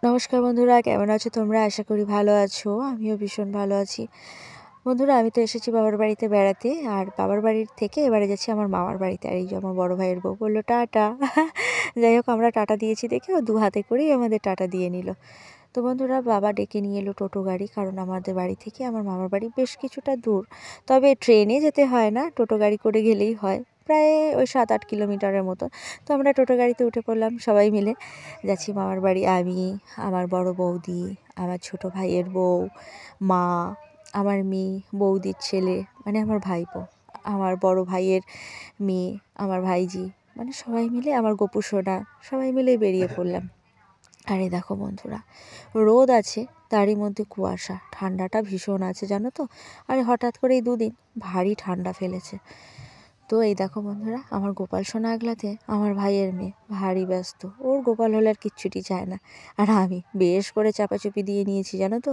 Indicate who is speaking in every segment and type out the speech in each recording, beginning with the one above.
Speaker 1: নমস্কার বন্ধুরা, কেমন আছো তোমরা? আশা করি ভালো আছো। আমিও ভীষণ ভালো আছি। বন্ধুরা, আমি তো এসেছি বাবার বাড়িতে বেড়াতে, আর বাবার বাড়ির থেকে এবারে যাচ্ছি আমার মামার বাড়িতে। আর এই যে আমার বড় ভাইয়ের বউ বললো টাটা। যাই হোক, আমরা টাটা দিয়েছি দেখে ও দু হাতে করেই আমাদের টাটা দিয়ে নিল। তো বন্ধুরা, বাবা ডেকে নিয়ে এলো টোটো গাড়ি, কারণ আমাদের বাড়ি থেকে আমার মামার বাড়ি বেশ কিছুটা দূর। তবে ট্রেনে যেতে হয় না, টোটো গাড়ি করে গেলেই হয়, প্রায় ওই 7-8 কিলোমিটারের মতো। তো আমরা টোটো গাড়িতে উঠে পড়লাম সবাই মিলে। যাচ্ছি মামার বাড়ি। আমি, আমার বড় বৌদি, আমার ছোট ভাইয়ের বউ, মা, আমার মেয়ে, বৌদির ছেলে মানে আমার ভাইপো, আমার বড় ভাইয়ের মেয়ে, আমার ভাইজি, মানে সবাই মিলে, আমার গোপু সোনা, সবাই মিলে বেরিয়ে পড়লাম। আরে দেখো বন্ধুরা, রোদ আছে, তারই মধ্যে কুয়াশা, ঠান্ডাটা ভীষণ আছে জানো তো। আরে হঠাৎ করে এই দুদিন ভারী ঠান্ডা ফেলেছে। তো এই দেখো বন্ধুরা, আমার গোপাল সোনা আগলাতে আমার ভাইয়ের মেয়ে ভারী ব্যস্ত, ওর গোপাল হলে আর কিচ্ছুটি চায় না। আর আমি বেশ করে চাপাচুপি দিয়ে নিয়েছি জানো তো।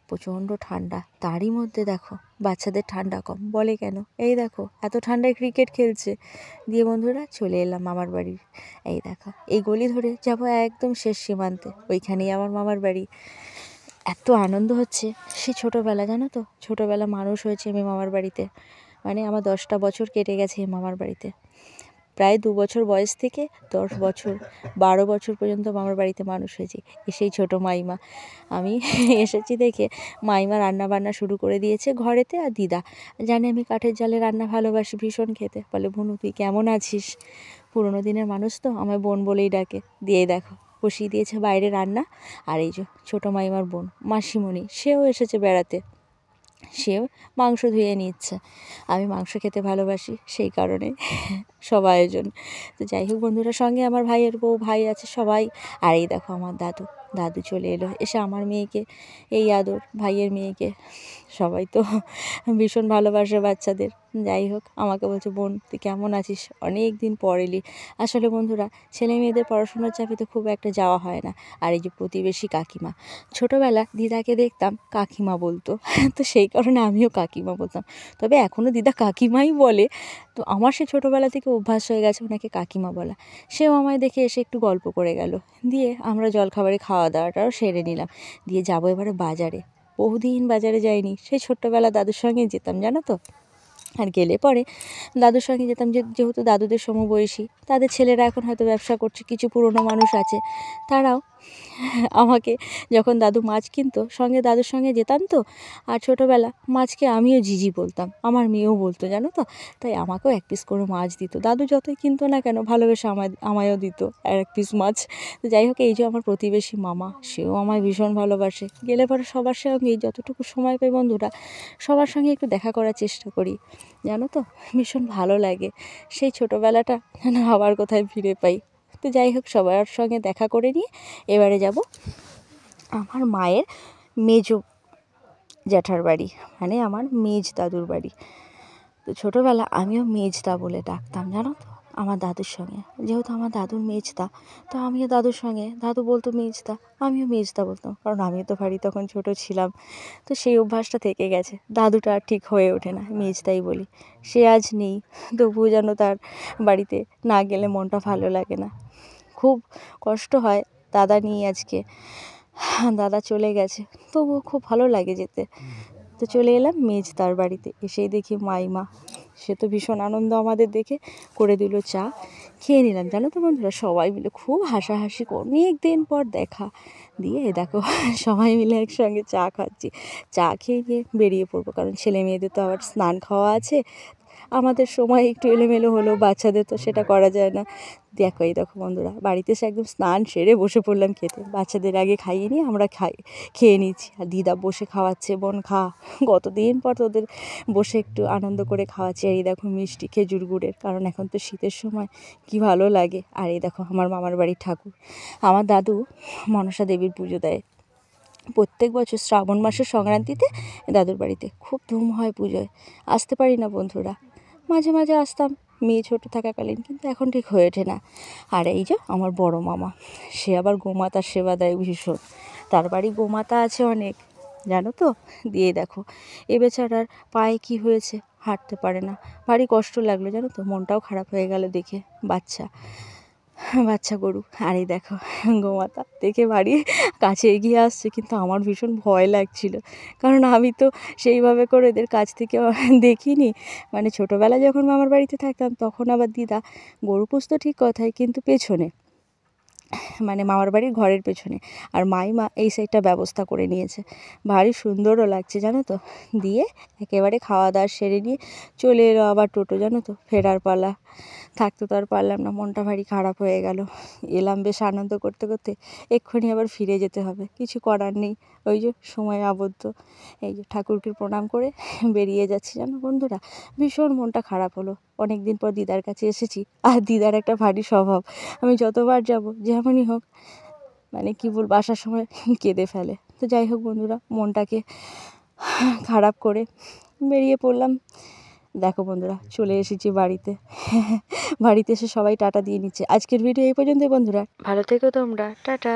Speaker 1: প্রচণ্ড ঠান্ডা, তারই মধ্যে দেখো বাচ্চাদের ঠান্ডা কম বলে কেন, এই দেখো এত ঠান্ডায় ক্রিকেট খেলছে। দিয়ে বন্ধুরা চলে এলাম মামার বাড়ির। এই দেখো, এই গলি ধরে যাব একদম শেষ সীমান্তে, ওইখানেই আমার মামার বাড়ি। এত আনন্দ হচ্ছে, সে ছোটোবেলা জানো তো, ছোটোবেলা মানুষ হয়েছে আমি মামার বাড়িতে। মানে আমার 10টা বছর কেটে গেছে এই মামার বাড়িতে। প্রায় 2 বছর বয়স থেকে 10 বছর 12 বছর পর্যন্ত মামার বাড়িতে মানুষ হয়েছি। এসেই ছোটো মাইমা আমি এসেছি দেখে মাইমা রান্না বান্না শুরু করে দিয়েছে ঘরেতে। আর দিদা জানে আমি কাঠের জালে রান্না ভালোবাসি ভীষণ খেতে, বলে বুনু তুই কেমন আছিস? পুরোনো দিনের মানুষ তো আমায় বোন বলেই ডাকে। দিয়ে দেখো বসিয়ে দিয়েছে বাইরে রান্না। আর এই যে ছোটো মাইমার বোন মাসিমণি, সেও এসেছে বেড়াতে। সেও মাংস ধুয়ে নিচ্ছে। আমি মাংস খেতে ভালোবাসি, সেই কারণে সব আয়োজন। তো যাই হোক বন্ধুরা, সঙ্গে আমার ভাইয়ের বউ, ভাই আছে সবাই। আর এই দেখো আমার দাদু, দাদু চলে এলো, এসে আমার মেয়েকে, এই আদর ভাইয়ের মেয়েকে। সবাই তো ভীষণ ভালোবাসে বাচ্চাদের। যাই হোক, আমাকে বলছে বোন তুই কেমন আছিস, অনেক দিন পর এলি। আসলে বন্ধুরা, ছেলে মেয়েদের পড়াশোনার চাপে তো খুব একটা যাওয়া হয় না। আর এই যে প্রতিবেশী কাকিমা, ছোটোবেলা দিদাকে দেখতাম কাকিমা বলতো, তো সেই কারণে আমিও কাকিমা বলতাম। তবে এখনও দিদা কাকিমাই বলে। তো আমার সে ছোটোবেলা থেকে অভ্যাস হয়ে গেছে ওনাকে কাকিমা বলা। সেও আমায় দেখে এসে একটু গল্প করে গেল। দিয়ে আমরা জলখাবারে খাওয়া দাওয়াটাও সেরে নিলাম। দিয়ে যাবো এবারে বাজারে। বহুদিন বাজারে যাইনি, সেই ছোট্টবেলা দাদুর সঙ্গে যেতাম জানো তো। আর গেলে পরে দাদুর সঙ্গে যেতাম, যেহেতু দাদুদের সমবয়সী, তাদের ছেলেরা এখন হয়তো ব্যবসা করছে, কিছু পুরনো মানুষ আছে, তারাও আমাকে যখন দাদু মাছ কিনতো সঙ্গে দাদুর সঙ্গে যেতাম তো। আর ছোটোবেলা মাছকে আমিও জিজি বলতাম, আমার মেয়েও বলতো জানো তো। তাই আমাকেও 1 পিস করে মাছ দিত, দাদু যতই কিনতো না কেন ভালোবেসে আমায়ও দিত 1 পিস মাছ। তো যাই হোক, এই যে আমার প্রতিবেশী মামা, সেও আমায় ভীষণ ভালোবাসে। গেলে পরে সবার সঙ্গে যতটুকু সময় পাই বন্ধুরা, সবার সঙ্গে একটু দেখা করার চেষ্টা করি জানো তো। ভীষণ ভালো লাগে, সেই ছোটোবেলাটা যেন আবার কোথায় ফিরে পাই। তো যাই হোক, সবার সঙ্গে দেখা করে নিয়ে এবারে যাব আমার মায়ের মেজো জ্যাঠার বাড়ি, মানে আমার মেজ দাদুর বাড়ি। তো ছোটোবেলা আমিও মেজদা বলে ডাকতাম জানো তো আমার দাদুর সঙ্গে, যেহেতু আমার দাদুর মেজদা, তো আমিও দাদুর সঙ্গে, দাদু বলতো মেজদা, আমিও মেজদা বলতাম, কারণ আমিও তো ভারী তখন ছোট ছিলাম। তো সেই অভ্যাসটা থেকে গেছে, দাদুটা আর ঠিক হয়ে ওঠে না, মেজদাই বলি। সে আজ নেই, তবুও যেন তার বাড়িতে না গেলে মনটা ভালো লাগে না, খুব কষ্ট হয়। দাদা নেই আজকে, দাদা চলে গেছে, তবুও খুব ভালো লাগে যেতে। তো চলে এলাম মেজদার বাড়িতে, এসেই দেখি মাইমা, সে তো ভীষণ আনন্দ আমাদের দেখে, করে দিল চা। খেয়ে নিলাম জানো তো বন্ধুরা, সবাই মিলে খুব হাসাহাসি, অনেক দিন পর দেখা। দিয়ে দেখো সবাই মিলে একসঙ্গে চা খাচ্ছি। চা খেয়ে নিয়ে বেরিয়ে পড়বো, কারণ ছেলে মেয়েদের তো আবার স্নান খাওয়া আছে। আমাদের সময় একটু এলোমেলো হলেও বাচ্চাদের তো সেটা করা যায় না। দেখো এই দেখো বন্ধুরা, বাড়িতে এসে একদম স্নান সেরে বসে পড়লাম খেতে। বাচ্চাদের আগে খাইয়ে নিয়ে আমরা খেয়ে নিচ্ছি। আর দিদা বসে খাওয়াচ্ছে, বোন খা, কতদিন পর তোদের বসে একটু আনন্দ করে খাওয়াচ্ছি। আর এই দেখো মিষ্টি খেজুর গুড়ের, কারণ এখন তো শীতের সময়, কি ভালো লাগে। আর এই দেখো আমার মামার বাড়ির ঠাকুর, আমার দাদু মনসা দেবীর পুজো দেয় প্রত্যেক বছর শ্রাবণ মাসের সংক্রান্তিতে। দাদুর বাড়িতে খুব ধুম হয় পুজোয়, আসতে পারি না বন্ধুরা। মাঝে মাঝে আসতাম মেয়ে ছোটো থাকাকালীন, কিন্তু এখন ঠিক হয়ে ওঠে না। আর এই যে আমার বড় মামা, সে আবার গোমাতার সেবা দেয় ভীষণ, তার বাড়ি গোমাতা আছে অনেক জানো তো। দিয়ে দেখো এ বেচারার পায়ে কি হয়েছে, হাঁটতে পারে না, ভারী কষ্ট লাগলো জানো তো, মনটাও খারাপ হয়ে গেল দেখে। বাচ্চা বাচ্চা গরু। আর এই দেখো গোমাতা দেখে বাড়ির কাছে এগিয়ে আসছে, কিন্তু আমার ভীষণ ভয় লাগছিল, কারণ আমি তো সেইভাবে করে এদের কাছ থেকে দেখিনি। মানে ছোটোবেলায় যখন মামার বাড়িতে থাকতাম তখন আবার দিদা গরু পুষতো ঠিক কথাই, কিন্তু পেছনে, মানে মামার বাড়ির ঘরের পেছনে, আর মাইমা এই সাইডটা ব্যবস্থা করে নিয়েছে। ভারী সুন্দরও লাগছে জানো তো। দিয়ে একেবারে খাওয়া দাওয়া সেরে নিয়ে চলে এলো আবার টোটো, জানো তো, ফেরার পালা। থাকতে তো আর পারলাম না, মনটা ভারী খারাপ হয়ে গেল। এলাম বেশ আনন্দ করতে করতে, এক্ষুনি আবার ফিরে যেতে হবে, কিছু করার নেই, ওই যে সময়ে আবদ্ধ। এই যে ঠাকুরকে প্রণাম করে বেরিয়ে যাচ্ছি, জানো বন্ধুরা, ভীষণ মনটা খারাপ হলো। অনেক দিন পর দিদার কাছে এসেছি, আর দিদার একটা ভারী স্বভাব, আমি যতবার যাব যেমনই হোক, মানে কী বলবো, আসার সময় কেঁদে ফেলে। তো যাই হোক বন্ধুরা, মনটাকে খারাপ করে বেরিয়ে পড়লাম। দেখো বন্ধুরা, চলে এসেছি বাড়িতে। বাড়িতে এসে সবাই টাটা দিয়ে নিচ্ছে। আজকের ভিডিও এই পর্যন্তই বন্ধুরা, ভালো থেকো তোমরা, টাটা।